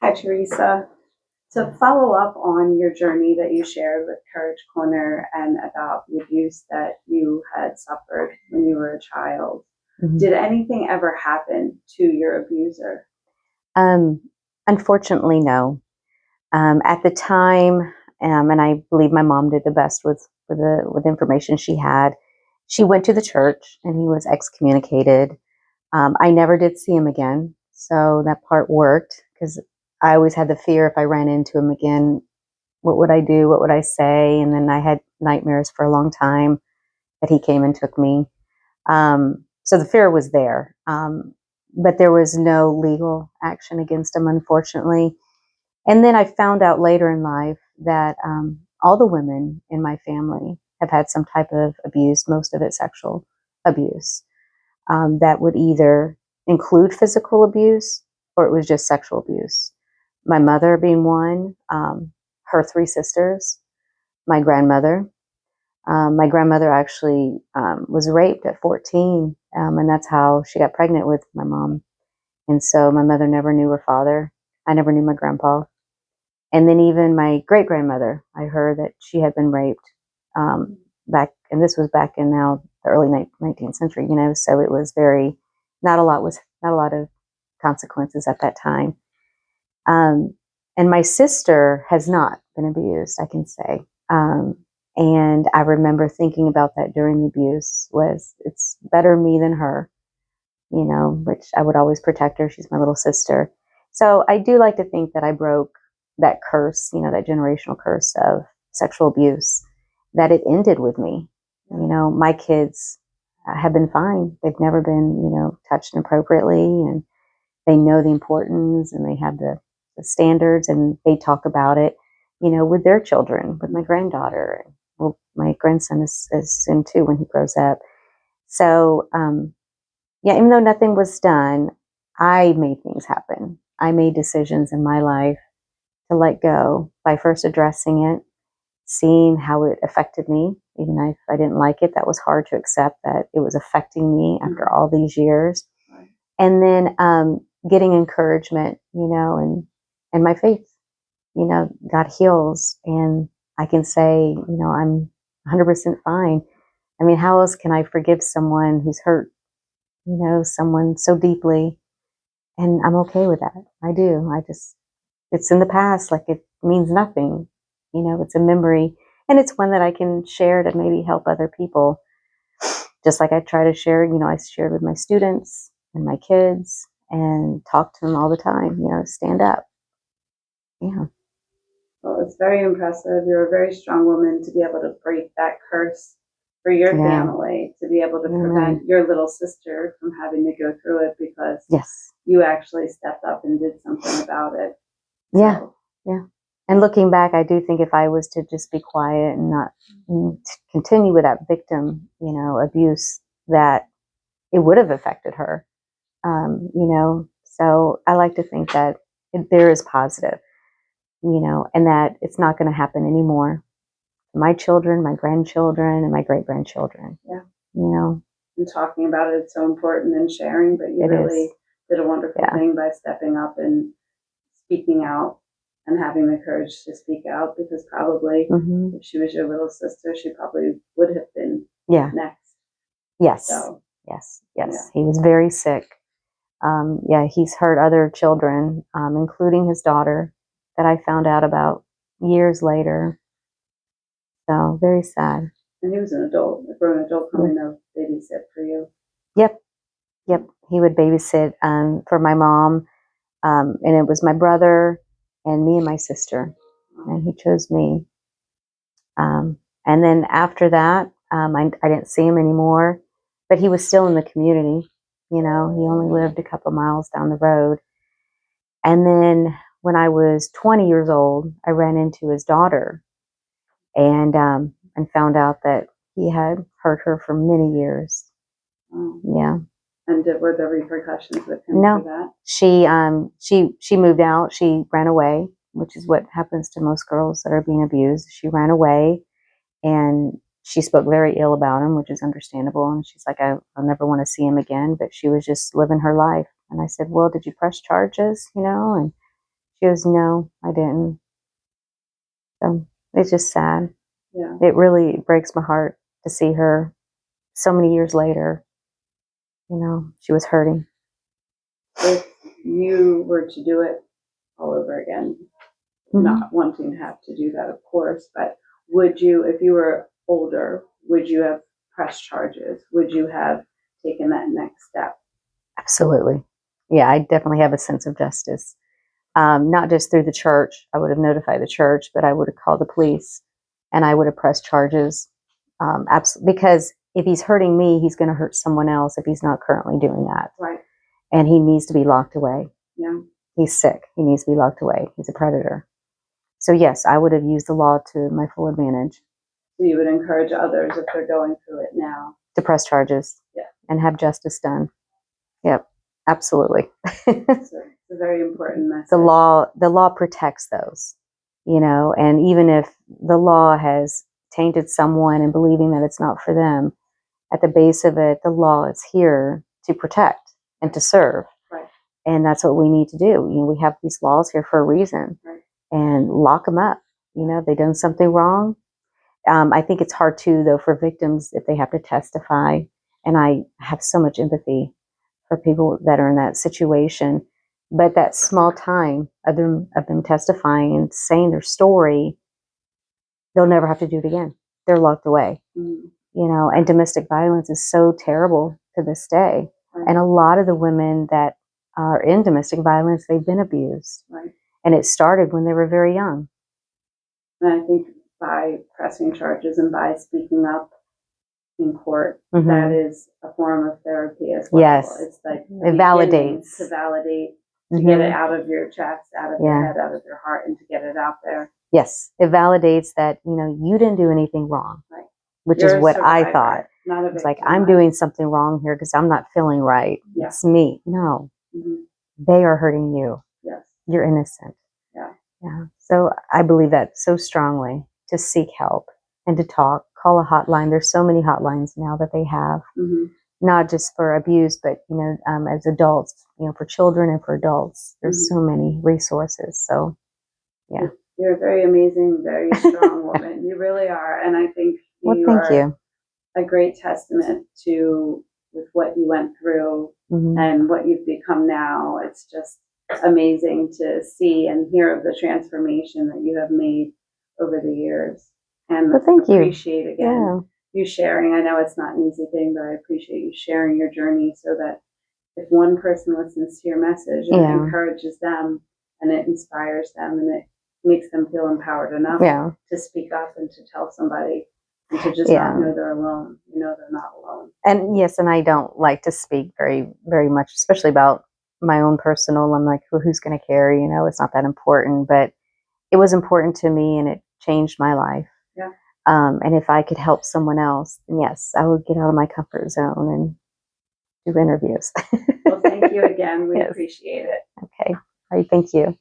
Hi, Teresa. To follow up on your journey that you shared with Courage Corner and about the abuse that you had suffered when you were a child, did anything ever happen to your abuser? Um, Unfortunately, no. At the time, and I believe my mom did the best with the information she had. She went to the church, and he was excommunicated. I never did see him again, so that part worked because I always had the fear if I ran into him again, what would I do? What would I say? And then I had nightmares for a long time that he came and took me. So the fear was there, but there was no legal action against him, unfortunately. And then I found out later in life that all the women in my family have had some type of abuse, most of it sexual abuse, that would either include physical abuse or it was just sexual abuse. My mother being one, her three sisters, my grandmother. My grandmother actually was raped at 14, and that's how she got pregnant with my mom. And so my mother never knew her father. I never knew my grandpa. And then even my great grandmother, I heard that she had been raped back, and this was back in now the early 19th century. So it was very not a lot of consequences at that time. Um, and my sister has not been abused, I can say. And I remember thinking about that during the abuse was it's better me than her, which I would always protect her. She's my little sister. So I do like to think that I broke that curse, that generational curse of sexual abuse, that it ended with me. My kids have been fine. They've never been, touched inappropriately, and they know the importance and they have the standards, and they talk about it, with their children, with my granddaughter. Well, my grandson is soon too when he grows up. So, yeah, even though nothing was done, I made things happen. I made decisions in my life to let go by first addressing it, seeing how it affected me. Even if I didn't like it, that was hard to accept that it was affecting me after all these years. Right. And then getting encouragement, and my faith, God heals. And I can say, I'm 100% fine. I mean, how else can I forgive someone who's hurt, someone so deeply? And I'm okay with that. I do. It's in the past, like it means nothing. It's a memory. And it's one that I can share to maybe help other people. Just like I try to share, I shared with my students and my kids and talk to them all the time, stand up. Yeah. Well, it's very impressive. You're a very strong woman to be able to break that curse for your family, to be able to prevent your little sister from having to go through it because you actually stepped up and did something about it. Yeah. So. Yeah. And looking back, I do think if I was to just be quiet and not continue with that victim, abuse, that it would have affected her. So I like to think that there is positive, and that it's not going to happen anymore. My children, my grandchildren, and my great grandchildren. Yeah. And talking about it, it's so important and sharing, but you really did a wonderful thing by stepping up and speaking out and having the courage to speak out, because probably if she was your little sister, she probably would have been next. Yes. So, yes. Yeah. He was very sick. He's hurt other children, including his daughter, that I found out about years later. So very sad. And he was an adult, a grown adult coming to babysit for you. Yep. He would babysit for my mom, and it was my brother and me and my sister, and he chose me. And then after that, I didn't see him anymore, but he was still in the community. He only lived a couple miles down the road. And then when I was 20 years old, I ran into his daughter and found out that he had hurt her for many years. Yeah. And were there repercussions with him for that? She moved out. She ran away, which is what happens to most girls that are being abused. She ran away, and she spoke very ill about him, which is understandable. And she's like, I'll never want to see him again. But she was just living her life. And I said, well, did you press charges? And She goes, no, I didn't. So it's just sad. Yeah. It really breaks my heart to see her so many years later. She was hurting. If you were to do it all over again, not wanting to have to do that, of course, but would you, if you were older, would you have pressed charges? Would you have taken that next step? Absolutely. Yeah, I definitely have a sense of justice. Not just through the church. I would have notified the church, but I would have called the police and I would have pressed charges. Because if he's hurting me, he's going to hurt someone else if he's not currently doing that. Right. And he needs to be locked away. Yeah. He's sick. He needs to be locked away. He's a predator. So yes, I would have used the law to my full advantage. So you would encourage others, if they're going through it now, to press charges. Yeah. And have justice done. Yep, absolutely. It's a very important message. The law protects those, and even if the law has tainted someone and believing that it's not for them, at the base of it, the law is here to protect and to serve. Right. And that's what we need to do. We have these laws here for a reason. Right. And lock them up. They've done something wrong. I think it's hard too, though, for victims if they have to testify. And I have so much empathy for people that are in that situation. But that small time of them testifying and saying their story, they'll never have to do it again. They're locked away. Mm-hmm. And domestic violence is so terrible to this day. Right. And a lot of the women that are in domestic violence, they've been abused. Right. And it started when they were very young. And I think by pressing charges and by speaking up in court, that is a form of therapy as well. Yes. It's like it validates. To validate, to get it out of your chest, out of your head, out of your heart, and to get it out there. Yes. It validates that, you didn't do anything wrong. Right. Which You're is what I thought. Not a victim. It's like, I'm doing something wrong here because I'm not feeling right. Yeah. It's me. No. Mm-hmm. They are hurting you. Yes. You're innocent. Yeah. Yeah. So I believe that so strongly, to seek help and to talk, call a hotline. There's so many hotlines now that they have, not just for abuse, but, as adults, for children and for adults, there's so many resources. So, yeah. You're a very amazing, very strong woman. You really are. And I think thank you. A great testament to with what you went through and what you've become now. It's just amazing to see and hear of the transformation that you have made over the years. And thank you. Appreciate again you sharing. I know it's not an easy thing, but I appreciate you sharing your journey so that if one person listens to your message and it encourages them and it inspires them and it makes them feel empowered enough to speak up and to tell somebody and to just not know they're alone. They're not alone. And yes, and I don't like to speak very, very much, especially about my own personal. I'm like, well, who's going to care? It's not that important, but it was important to me and it changed my life. Yeah. And if I could help someone else, then yes, I would get out of my comfort zone and do interviews. Well, thank you again. We appreciate it. Okay. All right. Thank you.